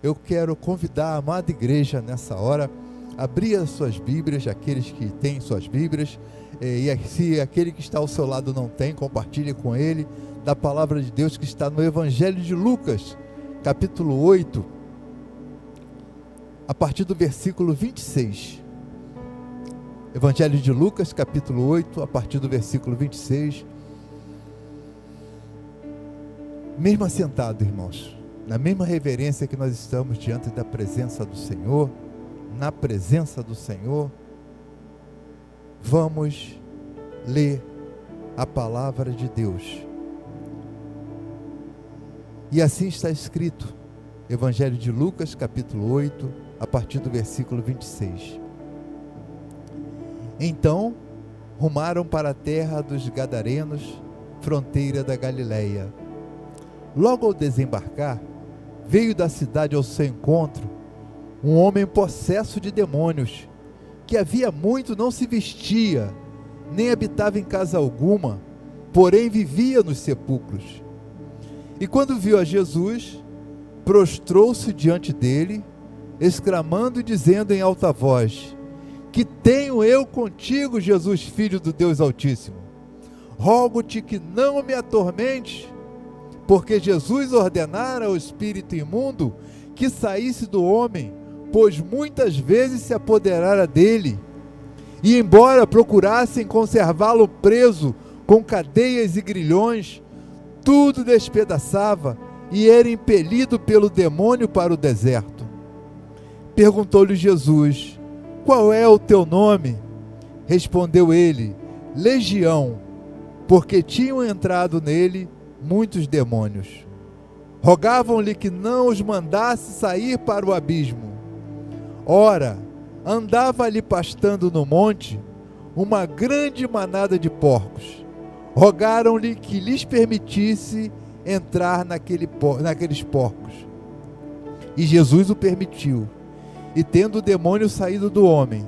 Eu quero convidar a amada igreja nessa hora a abrir as suas Bíblias, aqueles que têm suas Bíblias, e se aquele que está ao seu lado não tem, compartilhe com ele da palavra de Deus que está no Evangelho de Lucas, capítulo 8, a partir do versículo 26. Evangelho de Lucas, capítulo 8, a partir do versículo 26. Mesmo assentado, irmãos, na mesma reverência que nós estamos diante da presença do Senhor, na presença do Senhor, vamos ler a palavra de Deus. E assim está escrito, Evangelho de Lucas, capítulo 8, a partir do versículo 26. Então, rumaram para a terra dos Gadarenos, fronteira da Galileia. Logo ao desembarcar, veio da cidade ao seu encontro um homem possesso de demônios, que havia muito não se vestia, nem habitava em casa alguma, porém vivia nos sepulcros. E quando viu a Jesus, prostrou-se diante dele, exclamando e dizendo em alta voz: Que tenho eu contigo, Jesus, Filho do Deus Altíssimo? Rogo-te que não me atormentes. Porque Jesus ordenara ao espírito imundo que saísse do homem, pois muitas vezes se apoderara dele. E embora procurassem conservá-lo preso com cadeias e grilhões, tudo despedaçava e era impelido pelo demônio para o deserto. Perguntou-lhe Jesus: Qual é o teu nome? Respondeu ele: Legião, porque tinham entrado nele muitos demônios. Rogavam-lhe que não os mandasse sair para o abismo. Ora, andava ali pastando no monte uma grande manada de porcos. Rogaram-lhe que lhes permitisse entrar naqueles porcos. E Jesus o permitiu. E tendo o demônio saído do homem,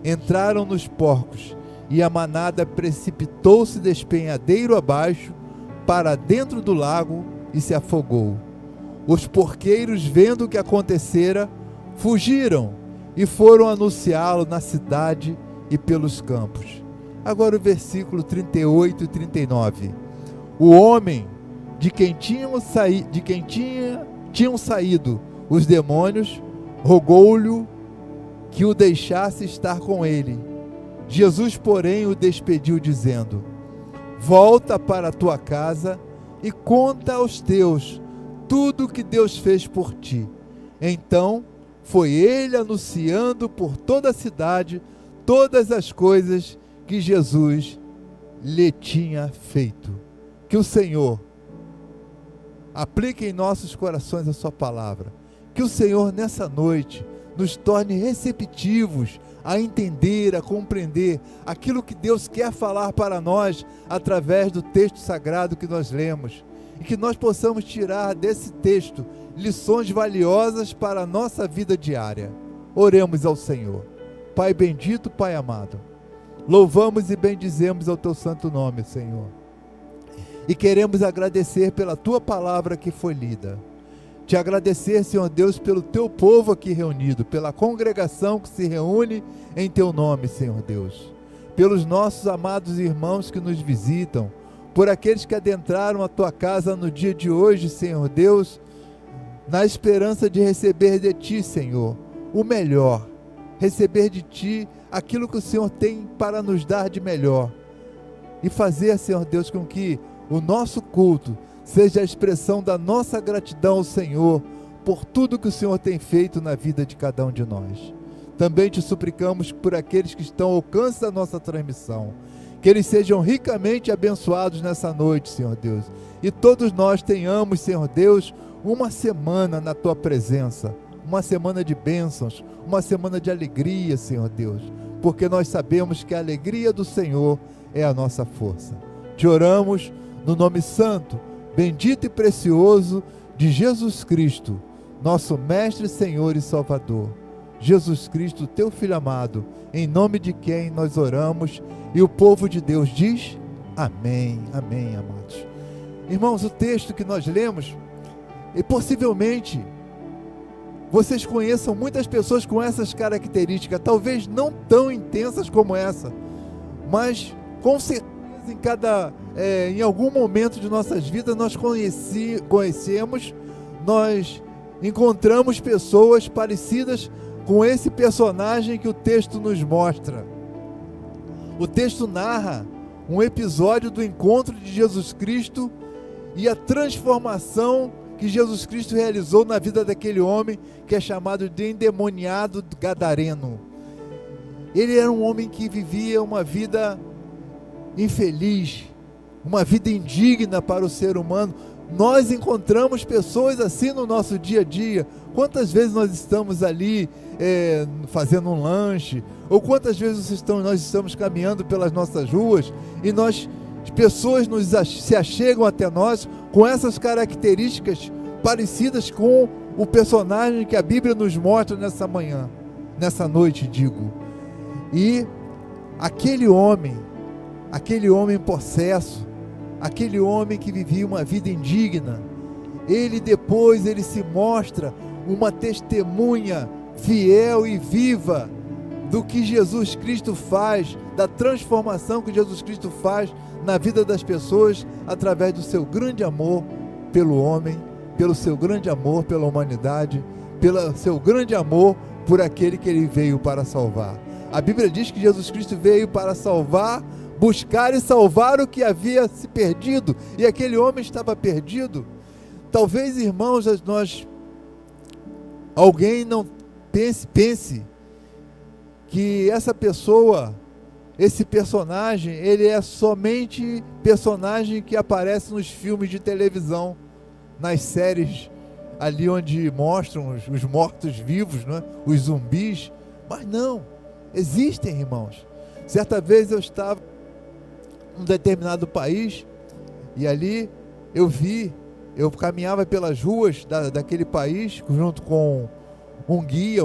entraram nos porcos, e a manada precipitou-se despenhadeiro abaixo para dentro do lago e se afogou. Os porqueiros, vendo o que acontecera, fugiram e foram anunciá-lo na cidade e pelos campos. Agora o versículo 38 e 39. O homem de quem tinham saído os demônios, rogou-lhe que o deixasse estar com ele. Jesus, porém, o despediu, dizendo: Volta para a tua casa e conta aos teus tudo o que Deus fez por ti. Então foi ele anunciando por toda a cidade todas as coisas que Jesus lhe tinha feito. Que o Senhor aplique em nossos corações a sua palavra. Que o Senhor nessa noite nos torne receptivos a entender, a compreender aquilo que Deus quer falar para nós através do texto sagrado que nós lemos, e que nós possamos tirar desse texto lições valiosas para a nossa vida diária. Oremos ao Senhor. Pai bendito, Pai amado, louvamos e bendizemos ao teu santo nome, Senhor, e queremos agradecer pela tua palavra que foi lida. Te agradecer, Senhor Deus, pelo teu povo aqui reunido, pela congregação que se reúne em teu nome, Senhor Deus, pelos nossos amados irmãos que nos visitam, por aqueles que adentraram a tua casa no dia de hoje, Senhor Deus, na esperança de receber de ti, Senhor, o melhor, receber de ti aquilo que o Senhor tem para nos dar de melhor, e fazer, Senhor Deus, com que o nosso culto seja a expressão da nossa gratidão ao Senhor por tudo que o Senhor tem feito na vida de cada um de nós. Também te suplicamos por aqueles que estão ao alcance da nossa transmissão, que eles sejam ricamente abençoados nessa noite, Senhor Deus, e todos nós tenhamos, Senhor Deus, uma semana na tua presença, uma semana de bênçãos, uma semana de alegria, Senhor Deus, porque nós sabemos que a alegria do Senhor é a nossa força. Te oramos no nome santo, bendito e precioso de Jesus Cristo, nosso Mestre, Senhor e Salvador. Jesus Cristo, teu Filho amado, em nome de quem nós oramos, e o povo de Deus diz: amém, amém, amados. Irmãos, o texto que nós lemos, e possivelmente vocês conheçam muitas pessoas com essas características, talvez não tão intensas como essa, mas com certeza em algum momento de nossas vidas nós conhecemos, nós encontramos pessoas parecidas com esse personagem que o texto nos mostra. O texto narra um episódio do encontro de Jesus Cristo e a transformação que Jesus Cristo realizou na vida daquele homem que é chamado de endemoniado gadareno. Ele era um homem que vivia uma vida infeliz, uma vida indigna para o ser humano. Nós encontramos pessoas assim no nosso dia a dia. Quantas vezes nós estamos ali fazendo um lanche, ou quantas vezes nós estamos caminhando pelas nossas ruas e as pessoas se achegam até nós com essas características parecidas com o personagem que a Bíblia nos mostra nessa noite, digo. E aquele homem possesso, aquele homem que vivia uma vida indigna, ele se mostra uma testemunha fiel e viva do que Jesus Cristo faz, da transformação que Jesus Cristo faz na vida das pessoas através do seu grande amor pelo homem, pelo seu grande amor pela humanidade, pelo seu grande amor por aquele que ele veio para salvar. A Bíblia diz que Jesus Cristo veio para salvar, buscar e salvar o que havia se perdido, e aquele homem estava perdido. Talvez, irmãos, alguém não pense que essa pessoa, esse personagem, ele é somente personagem que aparece nos filmes de televisão, nas séries ali onde mostram os mortos-vivos, né? Os zumbis. Mas não, existem, irmãos. Certa vez eu estava em um determinado país e ali eu caminhava pelas ruas daquele país junto com um guia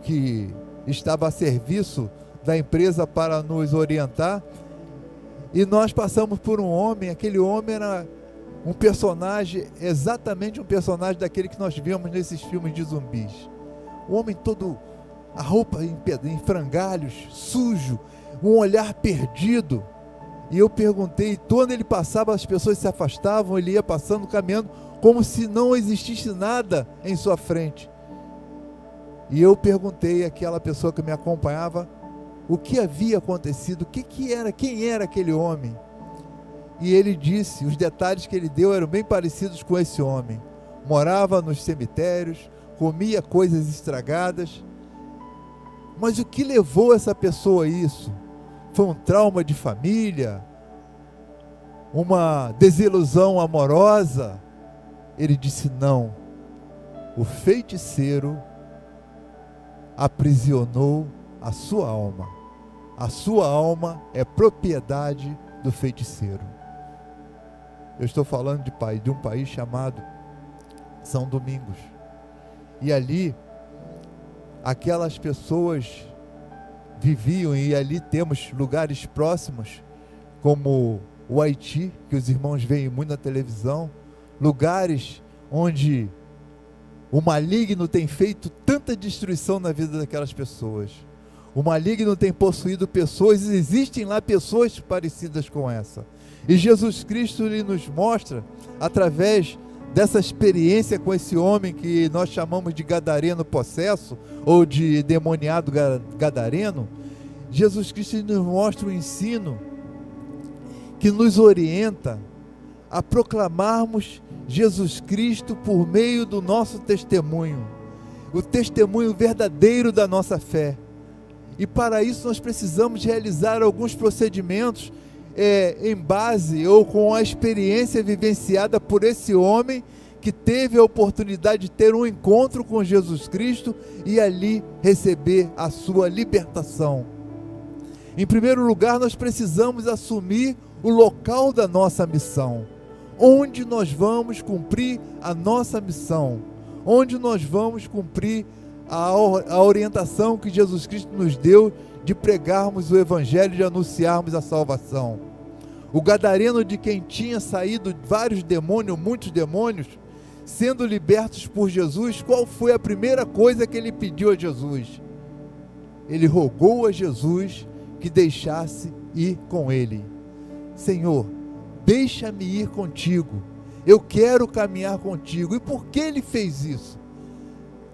que estava a serviço da empresa para nos orientar, e nós passamos por um homem. Aquele homem era um personagem, exatamente um personagem daquele que nós vemos nesses filmes de zumbis. O homem todo, a roupa em frangalhos, sujo, um olhar perdido. E eu perguntei, quando ele passava, as pessoas se afastavam, ele ia passando, caminhando, como se não existisse nada em sua frente. E eu perguntei àquela pessoa que me acompanhava o que havia acontecido, quem era aquele homem. E ele disse, os detalhes que ele deu eram bem parecidos com esse homem. Morava nos cemitérios, comia coisas estragadas. Mas o que levou essa pessoa a isso? Foi um trauma de família? Uma desilusão amorosa? Ele disse não. O feiticeiro aprisionou a sua alma. A sua alma é propriedade do feiticeiro. Eu estou falando de um país chamado São Domingos. E ali, aquelas pessoas viviam, e ali temos lugares próximos, como o Haiti, que os irmãos veem muito na televisão, lugares onde o maligno tem feito tanta destruição na vida daquelas pessoas. O maligno tem possuído pessoas, e existem lá pessoas parecidas com essa. E Jesus Cristo ele nos mostra, através dessa experiência com esse homem que nós chamamos de gadareno possesso, ou de demoniado gadareno, Jesus Cristo nos mostra um ensino que nos orienta a proclamarmos Jesus Cristo por meio do nosso testemunho, o testemunho verdadeiro da nossa fé. E para isso nós precisamos realizar alguns procedimentos em base ou com a experiência vivenciada por esse homem que teve a oportunidade de ter um encontro com Jesus Cristo e ali receber a sua libertação. Em primeiro lugar, nós precisamos assumir o local da nossa missão, onde nós vamos cumprir a nossa missão, onde nós vamos cumprir a orientação que Jesus Cristo nos deu de pregarmos o Evangelho, de anunciarmos a salvação. O gadareno, de quem tinha saído vários demônios, muitos demônios, sendo libertos por Jesus, qual foi a primeira coisa que ele pediu a Jesus? Ele rogou a Jesus que deixasse ir com ele. Senhor, deixa-me ir contigo, eu quero caminhar contigo. E por que ele fez isso?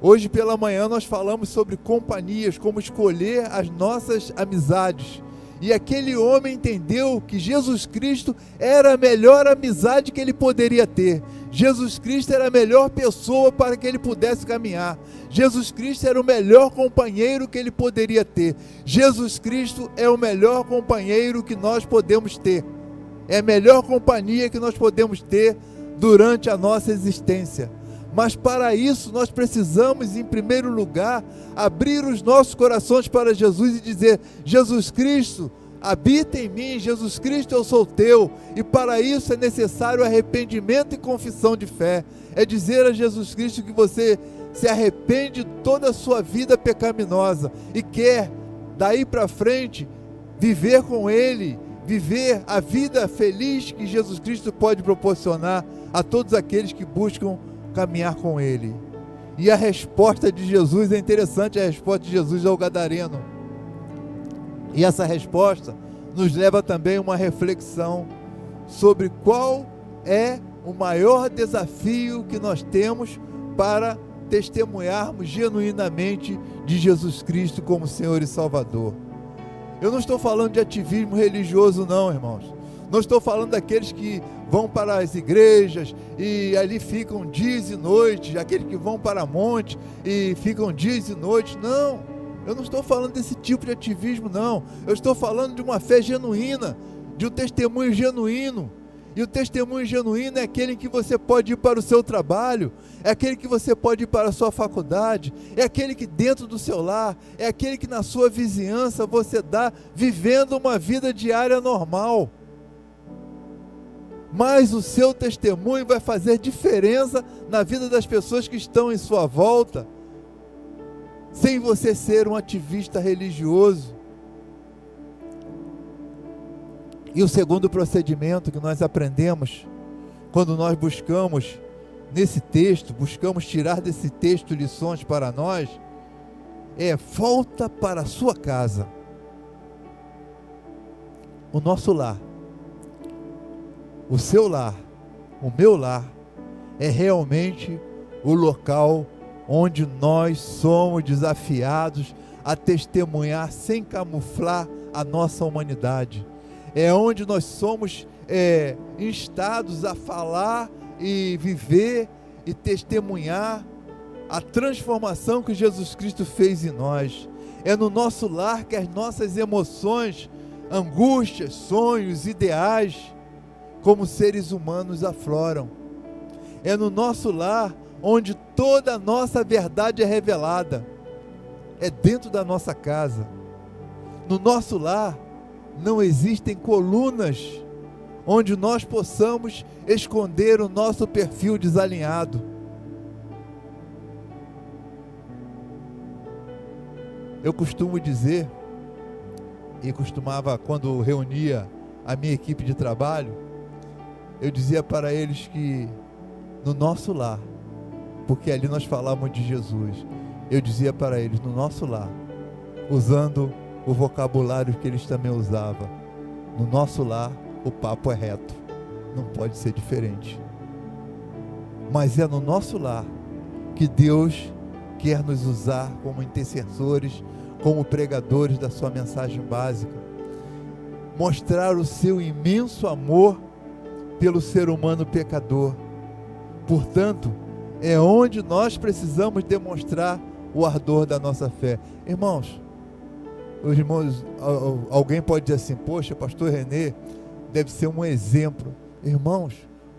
Hoje pela manhã nós falamos sobre companhias, como escolher as nossas amizades. E aquele homem entendeu que Jesus Cristo era a melhor amizade que ele poderia ter. Jesus Cristo era a melhor pessoa para que ele pudesse caminhar. Jesus Cristo era o melhor companheiro que ele poderia ter. Jesus Cristo é o melhor companheiro que nós podemos ter. É a melhor companhia que nós podemos ter durante a nossa existência. Mas para isso nós precisamos, em primeiro lugar, abrir os nossos corações para Jesus e dizer: Jesus Cristo, habita em mim, Jesus Cristo, eu sou teu. E para isso é necessário arrependimento e confissão de fé. É dizer a Jesus Cristo que você se arrepende de toda a sua vida pecaminosa e quer, daí para frente, viver com Ele, viver a vida feliz que Jesus Cristo pode proporcionar a todos aqueles que buscam caminhar com Ele. E a resposta de Jesus é interessante, a resposta de Jesus ao gadareno. E essa resposta nos leva também a uma reflexão sobre qual é o maior desafio que nós temos para testemunharmos genuinamente de Jesus Cristo como Senhor e Salvador. Eu não estou falando de ativismo religioso não, irmãos. Não estou falando daqueles que vão para as igrejas e ali ficam dias e noites, aqueles que vão para monte e ficam dias e noites. Não, eu não estou falando desse tipo de ativismo não. Eu estou falando de uma fé genuína, de um testemunho genuíno. E o testemunho genuíno é aquele em que você pode ir para o seu trabalho, é aquele que você pode ir para a sua faculdade, é aquele que dentro do seu lar, é aquele que na sua vizinhança você dá vivendo uma vida diária normal. Mas o seu testemunho vai fazer diferença na vida das pessoas que estão em sua volta, sem você ser um ativista religioso. E o segundo procedimento que nós aprendemos, quando nós buscamos nesse texto, buscamos tirar desse texto lições para nós, é: volta para a sua casa. O nosso lar, o seu lar, o meu lar, é realmente o local onde nós somos desafiados a testemunhar sem camuflar a nossa humanidade. É onde nós somos instados a falar e viver e testemunhar a transformação que Jesus Cristo fez em nós. É no nosso lar que as nossas emoções, angústias, sonhos, ideais, como seres humanos afloram. É no nosso lar onde toda a nossa verdade é revelada. É dentro da nossa casa. No nosso lar não existem colunas onde nós possamos esconder o nosso perfil desalinhado. Eu costumo dizer, e costumava, quando reunia a minha equipe de trabalho, eu dizia para eles que no nosso lar, porque ali nós falávamos de Jesus, eu dizia para eles, no nosso lar, usando o vocabulário que eles também usavam, no nosso lar o papo é reto, não pode ser diferente. Mas é no nosso lar que Deus quer nos usar como intercessores, como pregadores da sua mensagem básica, mostrar o seu imenso amor pelo ser humano pecador. Portanto, é onde nós precisamos demonstrar o ardor da nossa fé. Irmãos, alguém pode dizer assim: poxa, pastor Renê deve ser um exemplo. Irmãos,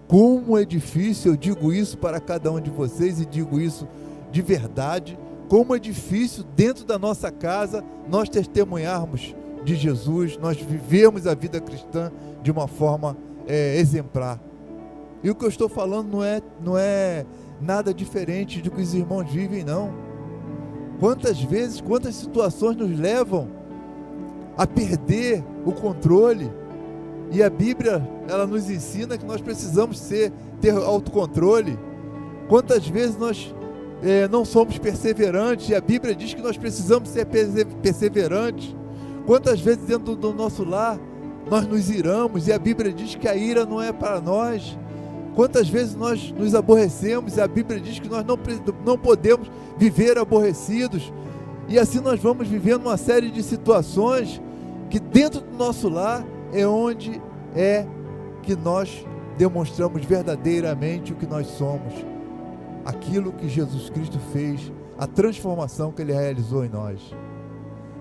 como é difícil, eu digo isso para cada um de vocês e digo isso de verdade, como é difícil dentro da nossa casa nós testemunharmos de Jesus, nós vivemos a vida cristã de uma forma exemplar. E o que eu estou falando não é nada diferente do que os irmãos vivem, não. Quantas vezes, quantas situações nos levam a perder o controle? E a Bíblia, ela nos ensina que nós precisamos ter autocontrole. Quantas vezes nós não somos perseverantes, e a Bíblia diz que nós precisamos ser perseverantes. Quantas vezes dentro do nosso lar nós nos iramos, e a Bíblia diz que a ira não é para nós. Quantas vezes nós nos aborrecemos, e a Bíblia diz que nós não podemos viver aborrecidos. E assim nós vamos vivendo uma série de situações que dentro do nosso lar é onde que nós demonstramos verdadeiramente o que nós somos, aquilo que Jesus Cristo fez, a transformação que Ele realizou em nós.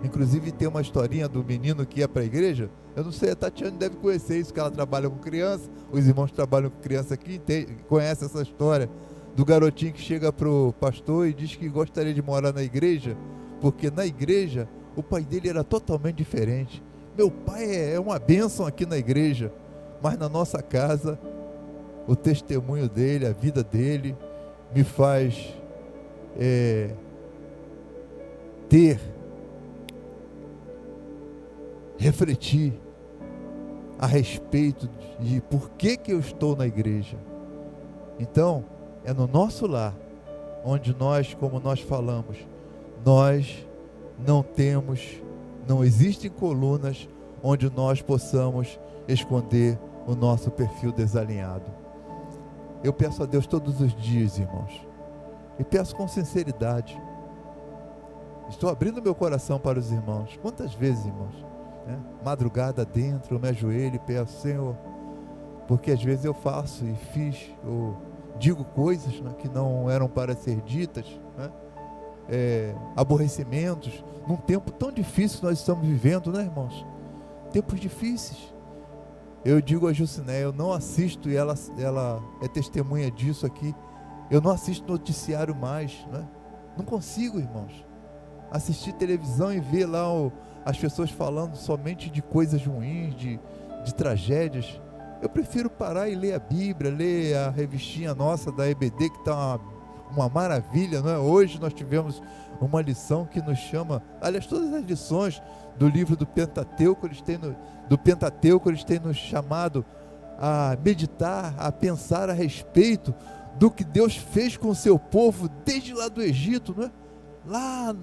Inclusive tem uma historinha do menino que ia para a igreja. Eu não sei, a Tatiana deve conhecer isso, que ela trabalha com criança, os irmãos que trabalham com criança aqui conhecem essa história, do garotinho que chega para o pastor e diz que gostaria de morar na igreja, porque na igreja o pai dele era totalmente diferente. Meu pai é uma bênção aqui na igreja, mas na nossa casa o testemunho dele, a vida dele me faz refletir a respeito de por que eu estou na igreja. Então, é no nosso lar, onde nós, como nós falamos, nós não existem colunas onde nós possamos esconder o nosso perfil desalinhado. Eu peço a Deus todos os dias, irmãos, e peço com sinceridade. Estou abrindo meu coração para os irmãos. Quantas vezes, irmãos, madrugada dentro, eu me ajoelho e peço, Senhor, porque às vezes eu faço e fiz, ou digo coisas que não eram para ser ditas, aborrecimentos, num tempo tão difícil que nós estamos vivendo, irmãos? Tempos difíceis. Eu digo a Juciné, eu não assisto, e ela é testemunha disso aqui, eu não assisto noticiário mais, não consigo, irmãos, assistir televisão e ver lá as pessoas falando somente de coisas ruins, de tragédias. Eu prefiro parar e ler a Bíblia, ler a revistinha nossa da EBD, que está uma maravilha, Hoje nós tivemos uma lição que nos chama, aliás, todas as lições do livro do Pentateuco, eles têm nos chamado a meditar, a pensar a respeito do que Deus fez com o seu povo desde lá do Egito, lá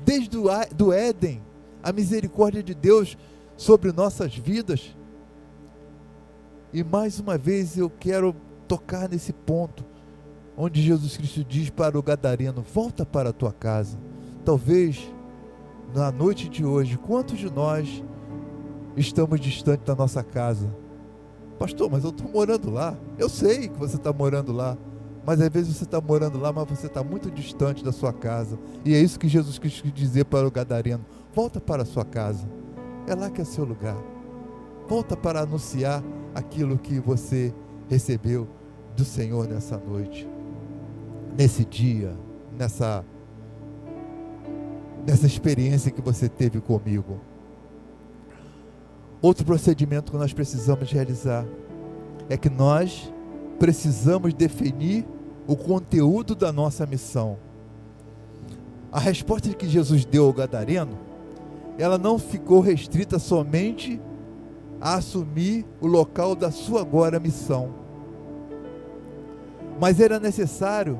desde do Éden, a misericórdia de Deus sobre nossas vidas. E mais uma vez eu quero tocar nesse ponto, onde Jesus Cristo diz para o gadareno: volta para a tua casa. Talvez na noite de hoje, quantos de nós estamos distantes da nossa casa? Pastor, mas eu estou morando lá. Eu sei que você está morando lá, mas às vezes você está morando lá, mas você está muito distante da sua casa. E é isso que Jesus Cristo quis dizer para o gadareno: volta para a sua casa, é lá que é seu lugar. Volta para anunciar aquilo que você recebeu do Senhor nessa noite, nesse dia, nessa experiência que você teve comigo. Outro procedimento que nós precisamos realizar é que nós precisamos definir o conteúdo da nossa missão. A resposta que Jesus deu ao gadareno, ela não ficou restrita somente a assumir o local da sua agora missão, mas era necessário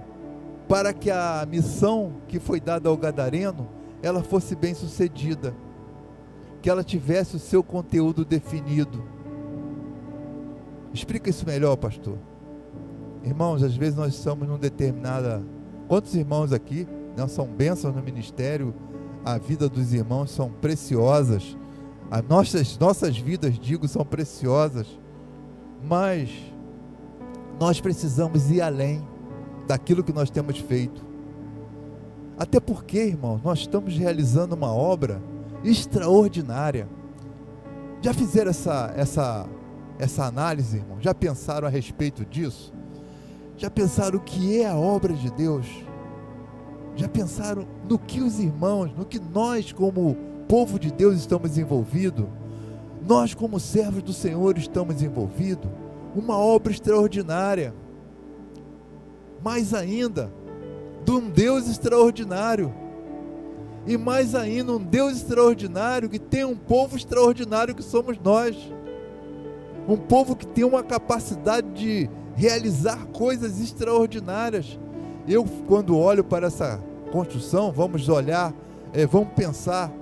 para que a missão que foi dada ao gadareno, ela fosse bem sucedida, que ela tivesse o seu conteúdo definido. Explica isso melhor, pastor. Irmãos, às vezes nós estamos num determinada... Quantos irmãos aqui não são bênçãos no ministério? A vida dos irmãos são preciosas, as nossas vidas, são preciosas, mas nós precisamos ir além daquilo que nós temos feito. Até porque, irmãos, nós estamos realizando uma obra extraordinária. Já fizeram essa análise, irmão? Já pensaram a respeito disso? Já pensaram o que é a obra de Deus? Já pensaram no que os irmãos, no que nós como povo de Deus estamos envolvidos? Nós como servos do Senhor estamos envolvidos? Uma obra extraordinária. Mais ainda, de um Deus extraordinário. E mais ainda, um Deus extraordinário que tem um povo extraordinário que somos nós. Um povo que tem uma capacidade de realizar coisas extraordinárias. Eu, quando olho para essa construção, vamos olhar, vamos pensar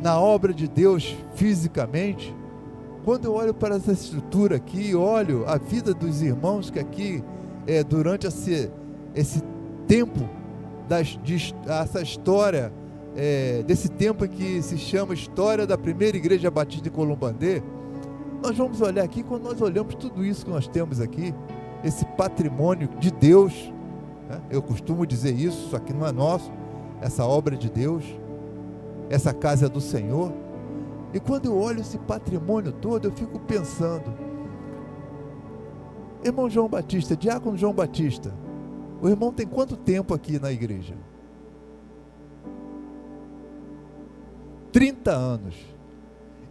na obra de Deus fisicamente. Quando eu olho para essa estrutura aqui, olho a vida dos irmãos que aqui, durante esse tempo, essa história, desse tempo que se chama História da Primeira Igreja Batista de Columbandê, nós vamos olhar aqui, quando nós olhamos tudo isso que nós temos aqui, esse patrimônio de Deus, né? Eu costumo dizer isso aqui não é nosso, essa obra de Deus, essa casa é do Senhor. E quando eu olho esse patrimônio todo, eu fico pensando, irmão João Batista, diácono João Batista, o irmão tem quanto tempo aqui na igreja? 30 anos.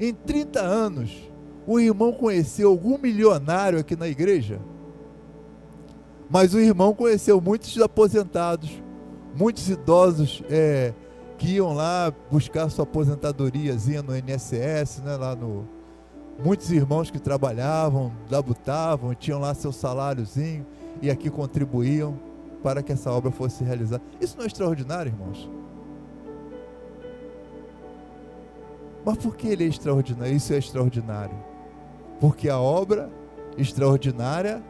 Em 30 anos, o irmão conheceu algum milionário aqui na igreja? Mas o irmão conheceu muitos aposentados, muitos idosos que iam lá buscar sua aposentadoriazinha no INSS, né, muitos irmãos que trabalhavam, labutavam, tinham lá seu saláriozinho e aqui contribuíam para que essa obra fosse realizada. Isso não é extraordinário, irmãos? Mas por que ele é extraordinário? Isso é extraordinário porque a obra extraordinária,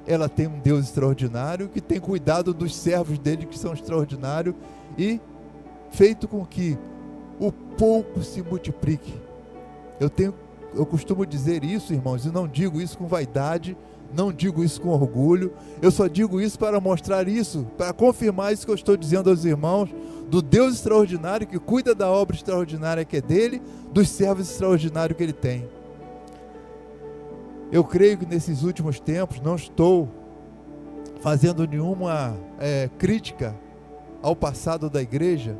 ela tem um Deus extraordinário que tem cuidado dos servos dele que são extraordinários e feito com que o pouco se multiplique. Eu costumo dizer isso, irmãos, e não digo isso com vaidade, não digo isso com orgulho, eu só digo isso para mostrar isso, para confirmar isso que eu estou dizendo aos irmãos, do Deus extraordinário que cuida da obra extraordinária que é dele, dos servos extraordinários que ele tem. Eu creio que nesses últimos tempos, não estou fazendo nenhuma crítica ao passado da igreja,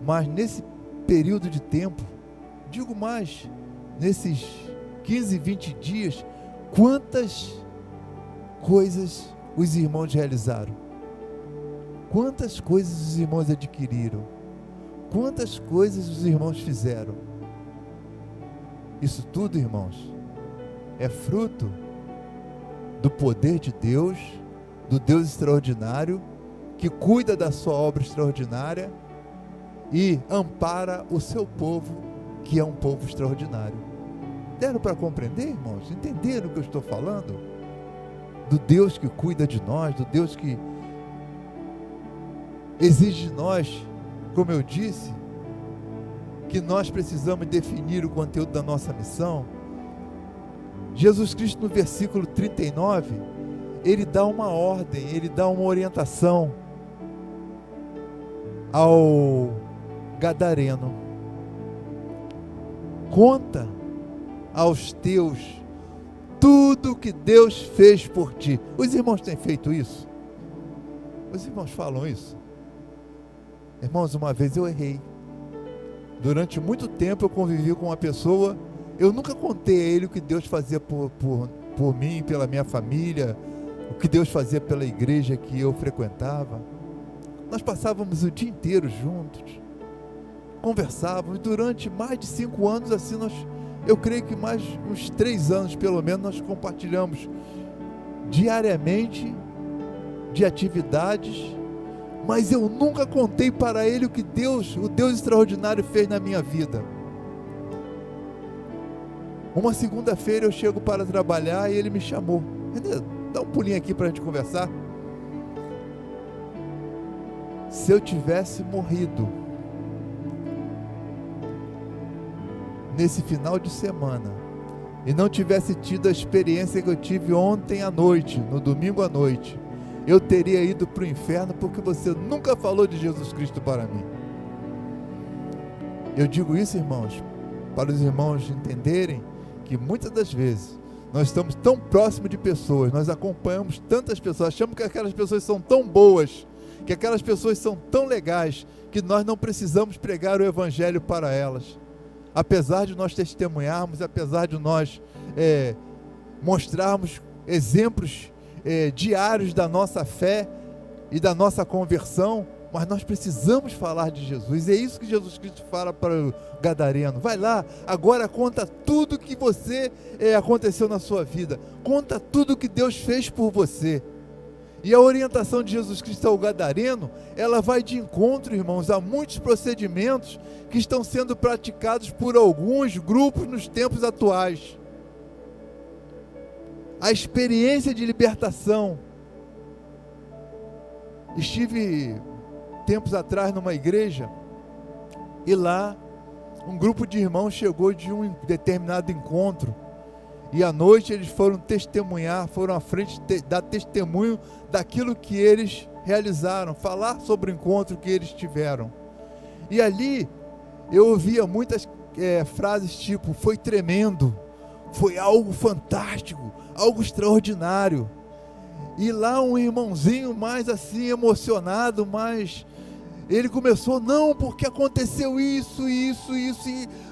mas nesse período de tempo, digo mais, nesses 15, 20 dias, quantas coisas os irmãos realizaram, quantas coisas os irmãos adquiriram, quantas coisas os irmãos fizeram. Isso tudo, irmãos, é fruto do poder de Deus, do Deus extraordinário, que cuida da sua obra extraordinária e ampara o seu povo, que é um povo extraordinário. Deram para compreender, irmãos? Entenderam o que eu estou falando? Do Deus que cuida de nós, do Deus que exige de nós, como eu disse, que nós precisamos definir o conteúdo da nossa missão. Jesus Cristo, no versículo 39, ele dá uma ordem, ele dá uma orientação ao gadareno: conta aos teus tudo que Deus fez por ti. Os irmãos têm feito isso? Os irmãos falam isso? Irmãos, uma vez eu errei. Durante muito tempo eu convivi com uma pessoa, eu nunca contei a ele o que Deus fazia por mim, pela minha família, o que Deus fazia pela igreja que eu frequentava. Nós passávamos o dia inteiro juntos, conversávamos, durante mais de 5 anos, assim, eu creio que mais uns 3 anos pelo menos, nós compartilhamos diariamente de atividades, mas eu nunca contei para ele o que o Deus extraordinário fez na minha vida. Uma segunda-feira eu chego para trabalhar e ele me chamou: dá um pulinho aqui para a gente conversar. Se eu tivesse morrido nesse final de semana e não tivesse tido a experiência que eu tive ontem à noite, no domingo à noite, eu teria ido para o inferno, porque você nunca falou de Jesus Cristo para mim. Eu digo isso, irmãos, para os irmãos entenderem que muitas das vezes nós estamos tão próximos de pessoas, nós acompanhamos tantas pessoas, achamos que aquelas pessoas são tão boas, que aquelas pessoas são tão legais, que nós não precisamos pregar o evangelho para elas. Apesar de nós testemunharmos, apesar de nós mostrarmos exemplos diários da nossa fé e da nossa conversão, mas nós precisamos falar de Jesus. É isso que Jesus Cristo fala para o gadareno: vai lá, agora conta tudo que aconteceu na sua vida, conta tudo que Deus fez por você. E a orientação de Jesus Cristo ao gadareno, ela vai de encontro, irmãos, a muitos procedimentos que estão sendo praticados por alguns grupos nos tempos atuais. A experiência de libertação. Estive tempos atrás numa igreja, e lá um grupo de irmãos chegou de um determinado encontro, e à noite eles foram testemunhar, foram à frente dar testemunho daquilo que eles realizaram, falar sobre o encontro que eles tiveram. E ali eu ouvia muitas frases tipo: foi tremendo, foi algo fantástico, algo extraordinário. E lá um irmãozinho mais assim emocionado, mas ele começou: não, porque aconteceu isso, e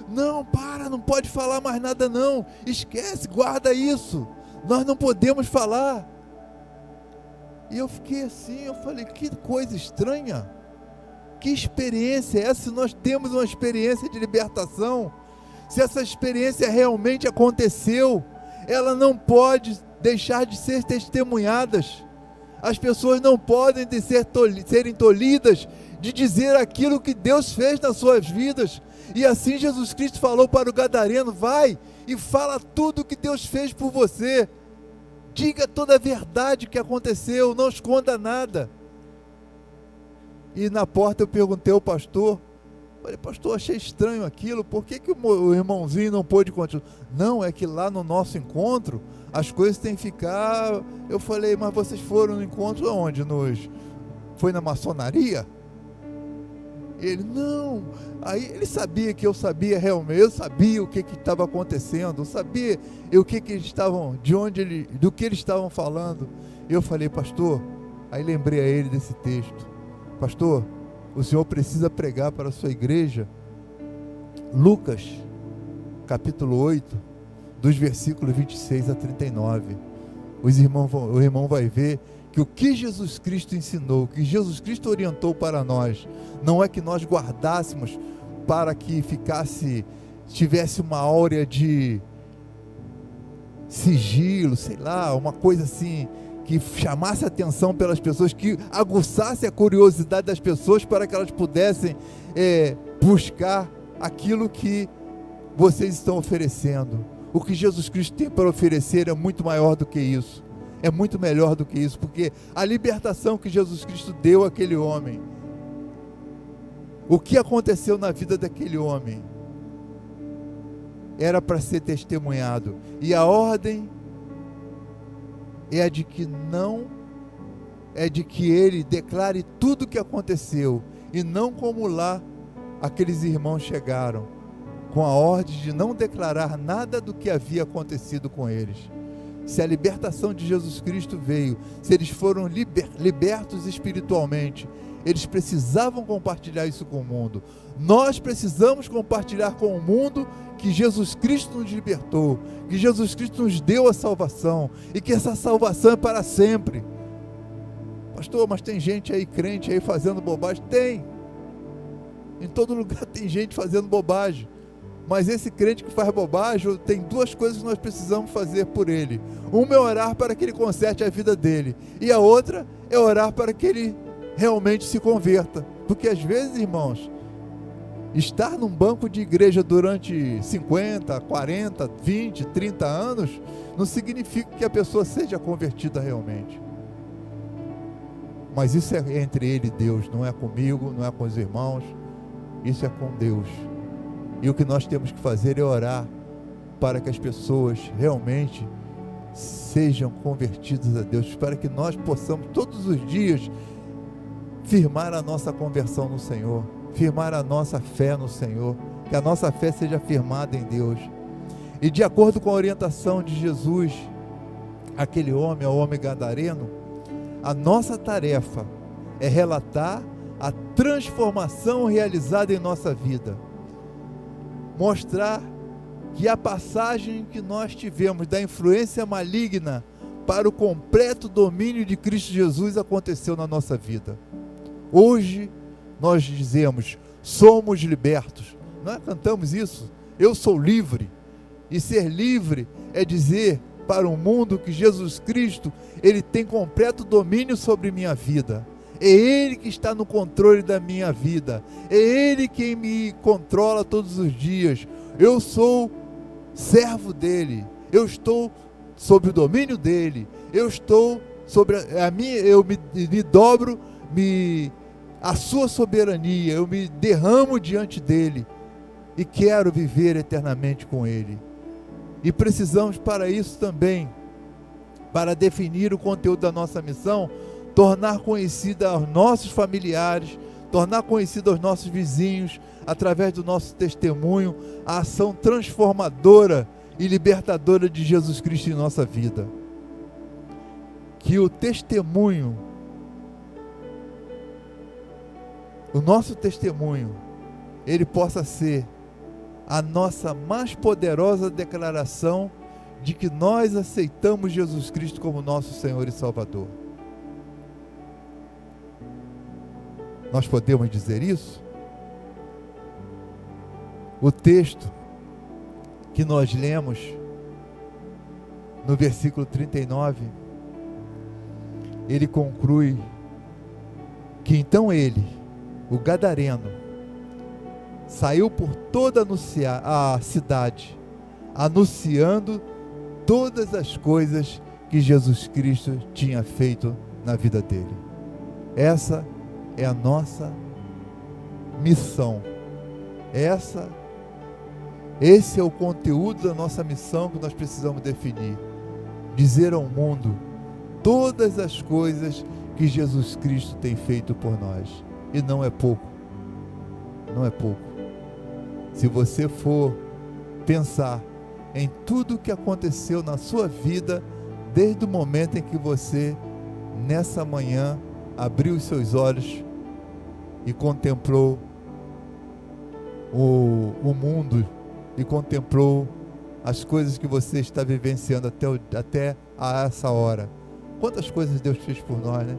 não, não pode falar mais nada não, esquece, guarda isso, nós não podemos falar. E eu fiquei assim, eu falei: que coisa estranha, que experiência é essa? Se nós temos uma experiência de libertação, se essa experiência realmente aconteceu, ela não pode deixar de ser testemunhadas. As pessoas não podem serem tolhidas de dizer aquilo que Deus fez nas suas vidas. E assim Jesus Cristo falou para o gadareno: vai e fala tudo que Deus fez por você, diga toda a verdade que aconteceu, não esconda nada. E na porta eu perguntei ao pastor, falei: pastor, achei estranho aquilo, por que o irmãozinho não pôde continuar? Não, é que lá no nosso encontro as coisas têm que ficar. Eu falei: mas vocês foram no encontro aonde? Foi na maçonaria? Ele: não. Aí ele sabia que eu sabia realmente, eu sabia o que estava acontecendo, eu sabia do que eles estavam falando. Eu falei: pastor, aí lembrei a ele desse texto: pastor, o senhor precisa pregar para a sua igreja Lucas capítulo 8, dos versículos 26 a 39. O irmão vai ver que o que Jesus Cristo ensinou, o que Jesus Cristo orientou para nós, não é que nós guardássemos para que tivesse uma áurea de sigilo, sei lá, uma coisa assim, que chamasse a atenção pelas pessoas, que aguçasse a curiosidade das pessoas para que elas pudessem buscar aquilo que vocês estão oferecendo. O que Jesus Cristo tem para oferecer é muito maior do que isso, é muito melhor do que isso, porque a libertação que Jesus Cristo deu àquele homem, o que aconteceu na vida daquele homem, era para ser testemunhado, e a ordem é de que ele declare tudo o que aconteceu, e não como lá aqueles irmãos chegaram, com a ordem de não declarar nada do que havia acontecido com eles. Se a libertação de Jesus Cristo veio, se eles foram libertos espiritualmente, eles precisavam compartilhar isso com o mundo. Nós precisamos compartilhar com o mundo que Jesus Cristo nos libertou, que Jesus Cristo nos deu a salvação, e que essa salvação é para sempre. Pastor, mas tem gente aí, crente aí, fazendo bobagem? Tem, em todo lugar tem gente fazendo bobagem, mas esse crente que faz bobagem, tem duas coisas que nós precisamos fazer por ele: uma é orar para que ele conserte a vida dele, e a outra é orar para que ele realmente se converta, porque às vezes, irmãos, estar num banco de igreja durante 50, 40, 20, 30 anos, não significa que a pessoa seja convertida realmente. Mas isso é entre ele e Deus, não é comigo, não é com os irmãos, isso é com Deus. E o que nós temos que fazer é orar para que as pessoas realmente sejam convertidas a Deus, para que nós possamos todos os dias firmar a nossa conversão no Senhor, firmar a nossa fé no Senhor, que a nossa fé seja firmada em Deus. E de acordo com a orientação de Jesus, aquele homem, o homem gadareno, a nossa tarefa é relatar a transformação realizada em nossa vida, mostrar que a passagem que nós tivemos da influência maligna para o completo domínio de Cristo Jesus aconteceu na nossa vida. Hoje nós dizemos, somos libertos. Nós cantamos isso, eu sou livre. E ser livre é dizer para o mundo que Jesus Cristo, Ele tem completo domínio sobre minha vida. É Ele que está no controle da minha vida. É Ele quem me controla todos os dias. Eu sou servo dEle. Eu estou sob o domínio dEle. Eu estou sobre eu me dobro a sua soberania. Eu me derramo diante dEle. E quero viver eternamente com Ele. E precisamos para isso também, para definir o conteúdo da nossa missão, tornar conhecida aos nossos familiares, tornar conhecida aos nossos vizinhos, através do nosso testemunho, a ação transformadora e libertadora de Jesus Cristo em nossa vida. Que o testemunho, o nosso testemunho, ele possa ser a nossa mais poderosa declaração de que nós aceitamos Jesus Cristo como nosso Senhor e Salvador. Nós podemos dizer isso? O texto que nós lemos no versículo 39, ele conclui que então ele, o gadareno, saiu por toda a cidade, anunciando todas as coisas que Jesus Cristo tinha feito na vida dele. Essa é a nossa missão. Esse é o conteúdo da nossa missão que nós precisamos definir. Dizer ao mundo todas as coisas que Jesus Cristo tem feito por nós. E não é pouco. Não é pouco. Se você for pensar em tudo o que aconteceu na sua vida, desde o momento em que você, nessa manhã, abriu os seus olhos e contemplou o mundo, e contemplou as coisas que você está vivenciando até a essa hora. Quantas coisas Deus fez por nós, né?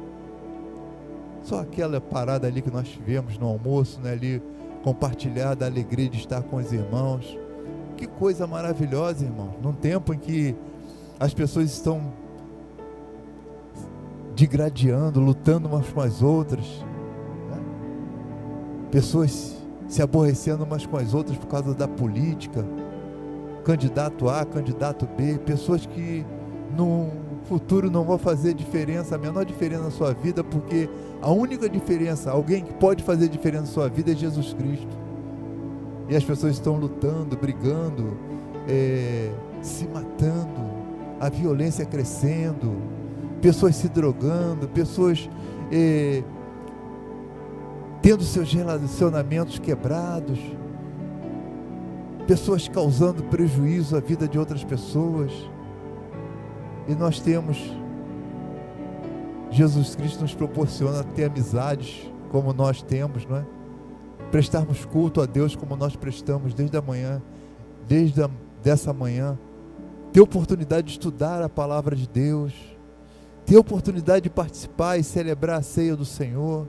Só aquela parada ali que nós tivemos no almoço, né? Ali, compartilhar da alegria de estar com os irmãos. Que coisa maravilhosa, irmãos. Num tempo em que as pessoas estão digradiando, lutando umas com as outras, né? Pessoas se aborrecendo umas com as outras por causa da política, candidato A, candidato B, pessoas que no futuro não vão fazer diferença, a menor diferença na sua vida, porque a única diferença, alguém que pode fazer diferença na sua vida é Jesus Cristo. E as pessoas estão lutando, brigando, se matando, a violência crescendo, pessoas se drogando, pessoas tendo seus relacionamentos quebrados, pessoas causando prejuízo à vida de outras pessoas. E nós temos, Jesus Cristo nos proporciona ter amizades como nós temos, não é? Prestarmos culto a Deus como nós prestamos desde a manhã, dessa manhã, ter oportunidade de estudar a palavra de Deus, ter oportunidade de participar e celebrar a ceia do Senhor.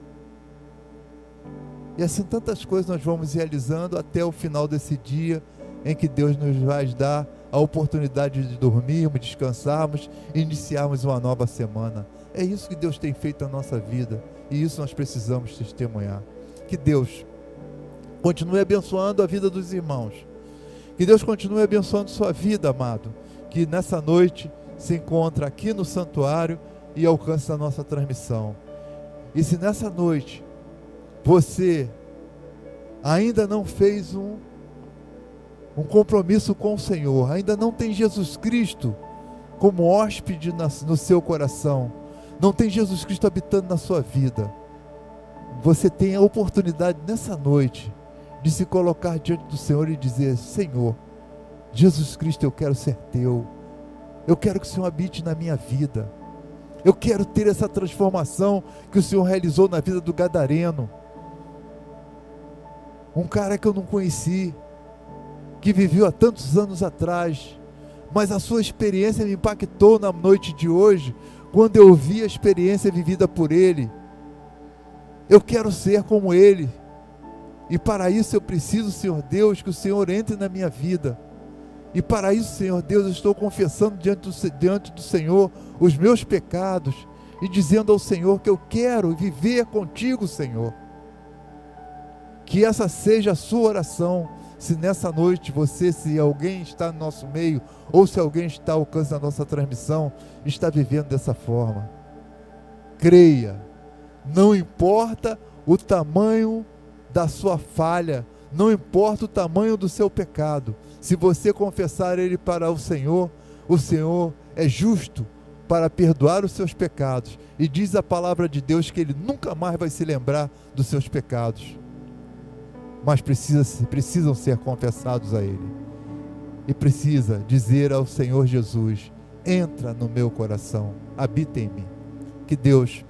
E assim tantas coisas nós vamos realizando até o final desse dia, em que Deus nos vai dar a oportunidade de dormirmos, descansarmos e iniciarmos uma nova semana. É isso que Deus tem feito na nossa vida, e isso nós precisamos testemunhar. Que Deus continue abençoando a vida dos irmãos, que Deus continue abençoando sua vida, amado, que nessa noite se encontra aqui no santuário e alcance a nossa transmissão. E se nessa noite você ainda não fez um compromisso com o Senhor, ainda não tem Jesus Cristo como hóspede no seu coração, não tem Jesus Cristo habitando na sua vida, você tem a oportunidade nessa noite de se colocar diante do Senhor e dizer: Senhor, Jesus Cristo, eu quero ser teu, eu quero que o Senhor habite na minha vida, eu quero ter essa transformação que o Senhor realizou na vida do gadareno, um cara que eu não conheci, que viveu há tantos anos atrás, mas a sua experiência me impactou na noite de hoje, quando eu vi a experiência vivida por ele. Eu quero ser como Ele. E para isso eu preciso, Senhor Deus, que o Senhor entre na minha vida. E para isso, Senhor Deus, eu estou confessando diante do Senhor os meus pecados e dizendo ao Senhor que eu quero viver contigo, Senhor. Que essa seja a sua oração. Se nessa noite se alguém está no nosso meio, ou se alguém está ao alcance da nossa transmissão, está vivendo dessa forma. Creia, não importa o tamanho da sua falha, não importa o tamanho do seu pecado, se você confessar ele para o Senhor é justo para perdoar os seus pecados, e diz a palavra de Deus que Ele nunca mais vai se lembrar dos seus pecados, mas precisam ser confessados a Ele, e precisa dizer ao Senhor Jesus: entra no meu coração, habita em mim. Que Deus,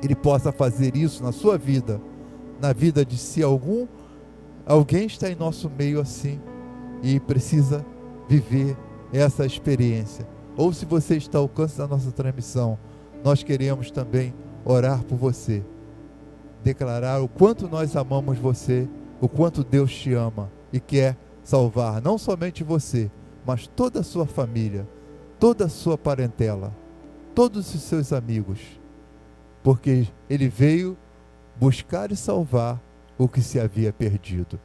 Ele possa fazer isso na sua vida, na vida de se alguém está em nosso meio assim, e precisa viver essa experiência, ou se você está ao alcance da nossa transmissão, nós queremos também orar por você, declarar o quanto nós amamos você, o quanto Deus te ama e quer salvar não somente você, mas toda a sua família, toda a sua parentela, todos os seus amigos, porque Ele veio buscar e salvar o que se havia perdido.